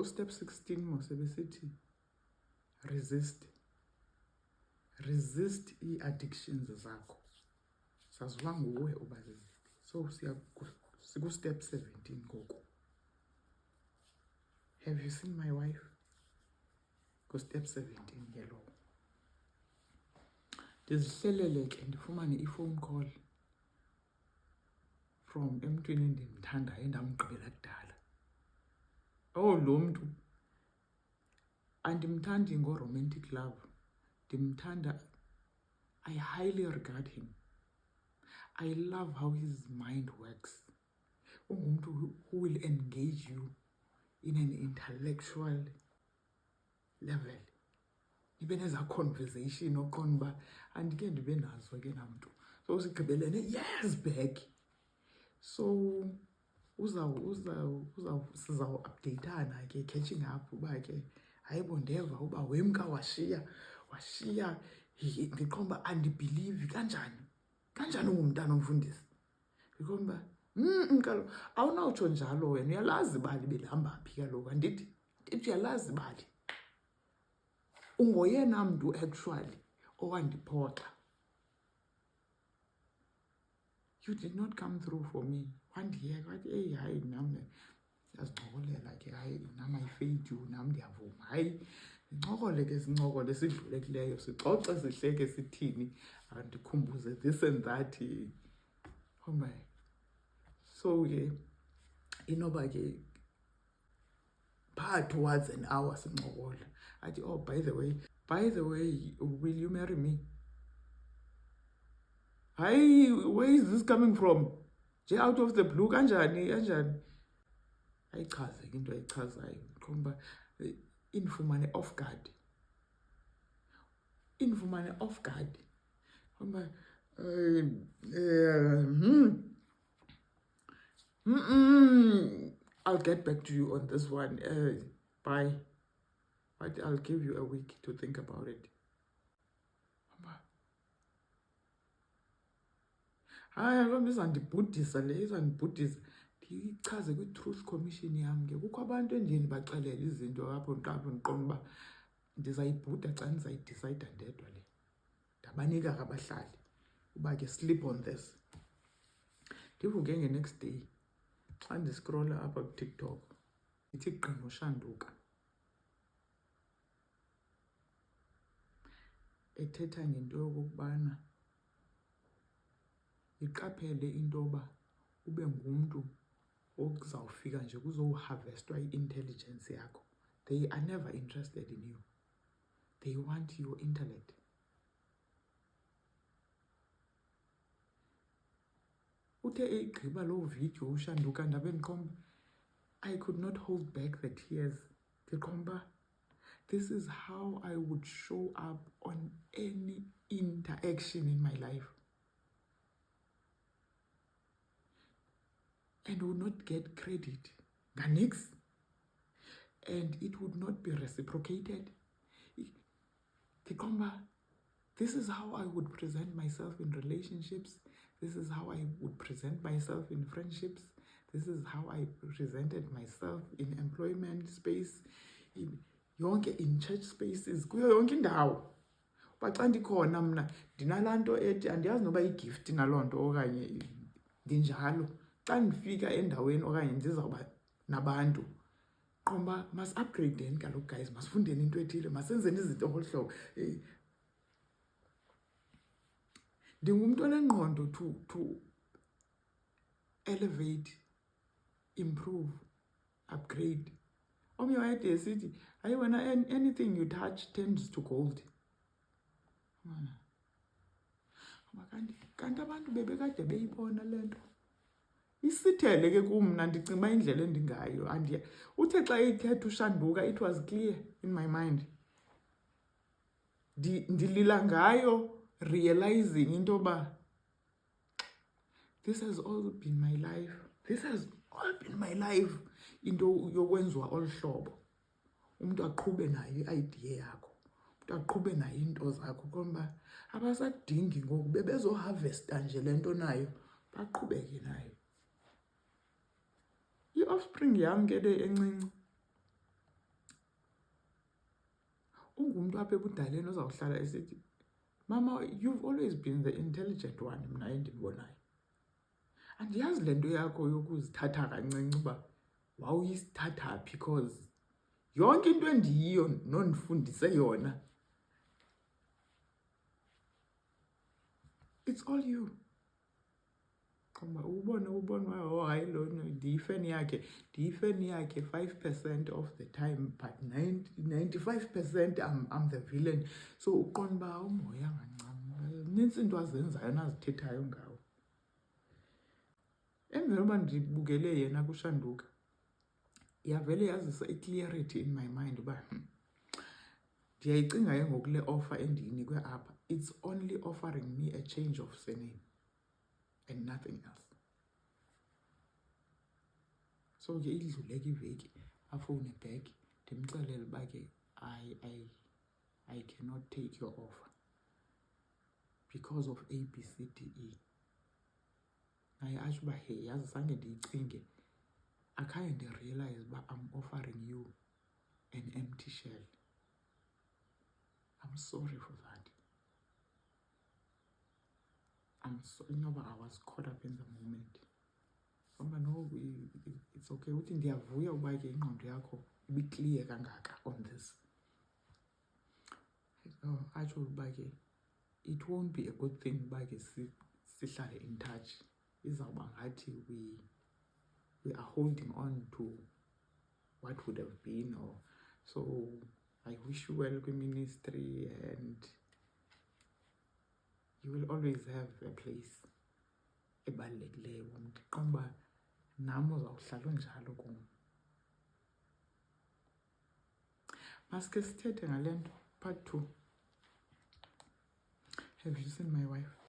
Step 16 mose besithi resist i-addictions zakho. Saziwa nguwe uba ziziphi. So siku-step 17 ngoku. Have you seen my wife? Ku-step 17 ke lo. Ndizihlelele ke ndifumane i-phone call from emntwini endimthandayo endamgqibela kudala. Oh, lo mntu andimthandi ngo-romantic love. Ndimthanda, I highly regard him. I love how his mind works. Ungumntu who will engage you in an intellectual level. Nibe neza conversation oqonda uba andike ndibe nazo ke namntu. So sigqibelene years back. So sizawuupdateana ke, catching up uba ke hayibo ndeva uba wemka washiya ndiqonda andibhilivi kanjani ungumntana omfundisi. Ndiqonda kaloku awunawutsho njalo wena, uyalazi ibali belihamba phi kaloku. Andithi uyalazi ibali. Ungoyena mntu actually owandiphoxa. You did not come through for me. Wandiyeka wathi eyi hayi nam siyazincokolela ke, hayi nam I failed you, nam ndiyavuma. Hayi sincokole ke, sincokole sidlulekileyo, sixoxe sihleke sithini, andikhumbuze this and that. So ke inoba ke phaa towards an hour sincokola. Athi, oh, by the way, will you marry me? Hayi, where is this coming from? Nje out of the blue, kanjani? Ayichaze ke into ayichazayo. Qomba infumane off guard. Qomba I'll get back to you on this one. Bye. But I'll give you a week to think about it. Hayi, lo mntu izandibhudisa le, izandibhudisa. Ndichaze kwi-Truth Commission yam ke. Kukho abantu endiye ndibaxelele izinto apho ndiqonda uba ndizayibhuda xa ndizayidicayida ndedwa le. Ndabanika abahlali uba ke sleep on this. Ndivuke nge-next day xa ndiscrolla apha kuTikTok ndithi qingo Shanduka ethetha ngento yokokubana iqaphele into yoba ube ngumntu okuzawufika nje kuzowuharvestwa i-intelligence yakho. They are never interested in you. They want your intellect. Uthe egqiba loo video uShanduka ndabe ndiqomba, I could not hold back the tears. Ndiqomba, this is how I would show up on any interaction in my life. And would not get credit. Ganix. And it would not be reciprocated. This is how I would present myself in relationships. This is how I would present myself in friendships. This is how I presented myself in employment space, in church spaces, kuyo yonke indawo. Xa ndikhona mna ndinalaa nto ethi andiyazi noba igift naloo nto okanye ndinjalo. Xa ndifika endaweni okanye ndizawuba nabantu, qomba mas-upgradeni kaloku guys, masifundeni into ethile, masenzeni izinto ngolu hlobo. Ndingumntu onengqondo to elevate, improve, upgrade. Omnye wayede esithi, hayi wena, anything you touch turns to gold. Kanti abantu bebekade beyibona le nto. Isithele ke kumna ndicinga indlela endingayo. Uthe xa ithetha uShanduka, it was clear in my mind. Ndilila ngayo, realizing into yoba this has all been my life. Into yokwenziwa olu hlobo. Umuntu aqhube nayo i-idea yakho. Umuntu aqhube nayo into zakho. Komba abasadingi ngoku bebezoharvesta nje le nto nayo, baqhubeke nayo. I-offspring yam ke le encinci ungumntu apha ebudaleni ozawuhlala esithi, mama, you've always been the intelligent one mna endibonayo. Andiyazi le nto yakho yokuzithatha kancinci uba wawuyisithatha because yonke into endiyiyo nondifundise yona, it's all you. Ubone hayi lona ndiyifeni yakhe 5% of the time, but 95% I'm the villain. So uqonda uba awumoyanga ncam, nintsi into azenzayo nazithethayo ngawo. Emveni uba ndibukele yena kuShanduka, yavele yazisa i-clarity in my mind uba ndiyayicinga ke ngoku le offer endiyinikwe apha, it's only offering me a change of surname and nothing else. So ke idlule ke iveki afowune back ndimxelele uba ke I cannot take your offer because of A, B, C, D, E. Naye atsho uba hey, yazi zange ndiyicinge, akhange ndirealize uba I'm offering you an empty shell. I'm sorry for that. I'm sorry, no, but I was caught up in the moment. No, it's okay. Uthi ndiyavuya uba ke ingqondo yakho ibi-clear kangaka on this. Atsho uba ke it won't be a good thing uba ke sihlale in touch. Izawuba ngathi we are holding on to what would have been. Or so I wish you well in ministry, and you will always have a place ebalulekileyo. Ndiqonda uba nam uzawuhlala unjalo kum. Maske sithethe ngale nto, part 2. Have you seen my wife?